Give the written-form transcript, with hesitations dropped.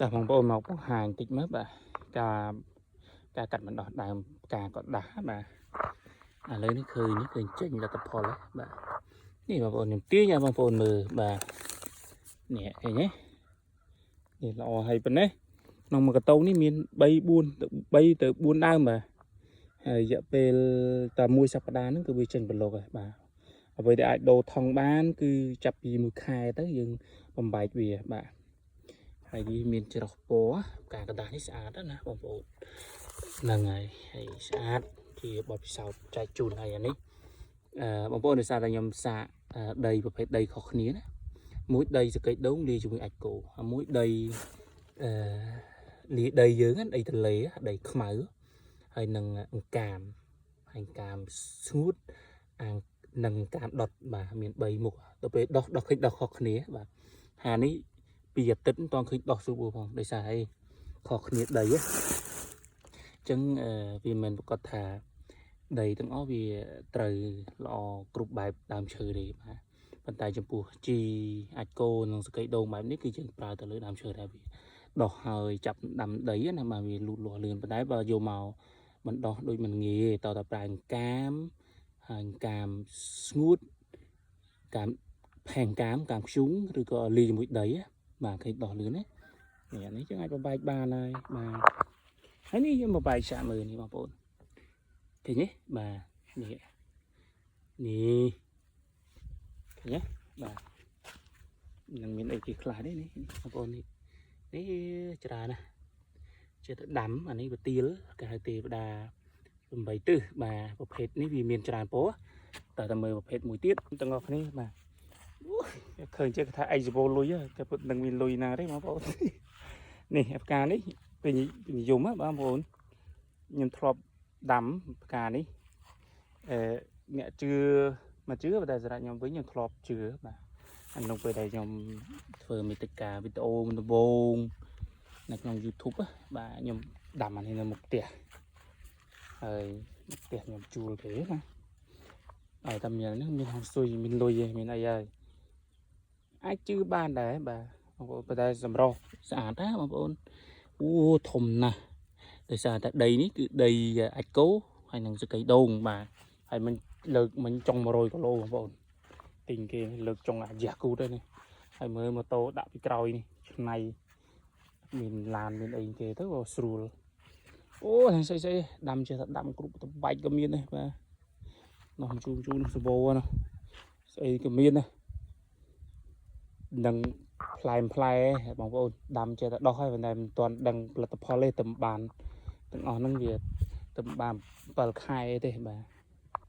แต่บางคนមកបង្ហាញតិចមើលបាទការកាត់បណ្ដោះដើមការកត់ដាស់បាទឥឡូវនេះឃើញចេញលទ្ធផលហើយបាទនេះបងប្អូនខ្ញុំទាញឲ្យបងប្អូនមើលបាទនេះឃើញទេនេះល្អហើយប៉ុណ្ណេះក្នុងមួយកតោនេះមាន3 4ទៅ4ដើមបាទហើយរយៈពេលតែមួយសប្តាហ៍ហ្នឹងគឺវាចេញប្រឡូកហើយបាទអ្វីដែលអាចដូរថងបានគឺចាប់ពី1ខែទៅយើងបំបែកវាបាទហើយវាមានច្រោះពណ៌ការកដាស់នេះស្អាតណាបងប្អូនហ្នឹងហើយស្អាតជាបទពិសោធន៍ចែកជូនហើយអានេះបងប្អូនដោយសារតែខ្ញុំសាកដីប្រភេទដីខុសគ្នាណាមួយដីសកេតដូងលាយជាមួយអាចគោហើយមួយដីលាយដីយើងដីទន្លេដីខ្មៅហើយនឹងអង្កាមស្ងួតនឹងកាមដុតបាទមាន3មុខទៅពេលដោះឃើញដោះខុសគ្នាបាទហានេះពីអាទិត្យមិនតឃើញដោះស្រួលផងដោយសារអីខុសគ្នាដីអញ្ចឹងវាមិនប្រកាសថាដីទាំងអស់វាត្រូវល្អគ្រប់បែបដើមឈើទេបាទប៉ុន្តែចំពោះជីអាចគោនិងសកេតដូងបែបនេះគឺយើងប្រើទៅលើដើមឈើដែរវាដោះហើយចាប់ដាំដីណាបាទវាលូតលាស់លឿនប៉ុន្តែបើយកមកមិនដោះដូចមិនងាយតតែប្រើកាមហើយកាមស្ងួតកាមផែងកាមខ្ជុងឬក៏លាយជាមួយដីបាទឃើញដោះលឿនណានេះអានេះយើងអាចបបែកបានហើយបាទហើយនេះយើងបបែកសាកមើលនេះបងប្អូនឃើញទេបាទនេះឃើញទេបាទនឹងមានអីគេខ្លះទេនេះបងប្អូននេះច្រើនណាស់ជាទៅដាំអានេះវាទៀលគេហៅទេវតា8ទិសបាទប្រភេទនេះវាមានច្រើនពណ៌តែមើលប្រភេទមួយទៀតទាំងអស់គ្នាបាទឃើញចេះថាអីសវលុយតែពុតនឹងមានលុយណាទេបងប្អូននេះផ្កានេះពេញនិយមបងប្អូនខ្ញុំធ្លាប់ដាំផ្កានេះអ្នកជឿមកជឿតែសម្រាប់ខ្ញុំវិញខ្ញុំធ្លាប់ជឿបាទអានោះពេលដែលខ្ញុំធ្វើមេតិកាវីដេអូដំបូងនៅក្នុង YouTube បាទខ្ញុំដាំអានេះនៅមុខផ្ទះហើយផ្ទះខ្ញុំជួលគេណាហើយតែមាននេះមានហងស៊ុយមានលុយមានអីហើយអាចជឿបានដែរបាទបងប្អូនប៉ុន្តែសម្រស់ស្អាតណាបងប្អូនអូធំណាស់ដោយសារតែដីនេះគឺដីអាចគោហើយនឹងសកៃដូងបាទហើយមិញចុង100 គីឡូបងប្អូនទិញគេលើកចុងអាយ៉ាគូទៅនេះហើយមើលម៉ូតូដាក់ពីក្រោយនេះឆ្នៃមានឡានមានអីគេទៅស្រួលអូស្អីដាំចេះតែដាំគ្រប់តបាច់ក៏មានដែរបាទនោះជូនសបោណាស្អីក៏មានដែរនឹងផ្លែបងប្អូនដាំចេះតែដោះហើយប៉ុន្តែមិនទាន់ដឹងផលិតផលទេតែបានទាំងអស់ហ្នឹងវាតែបាន7 ខែទេបាទ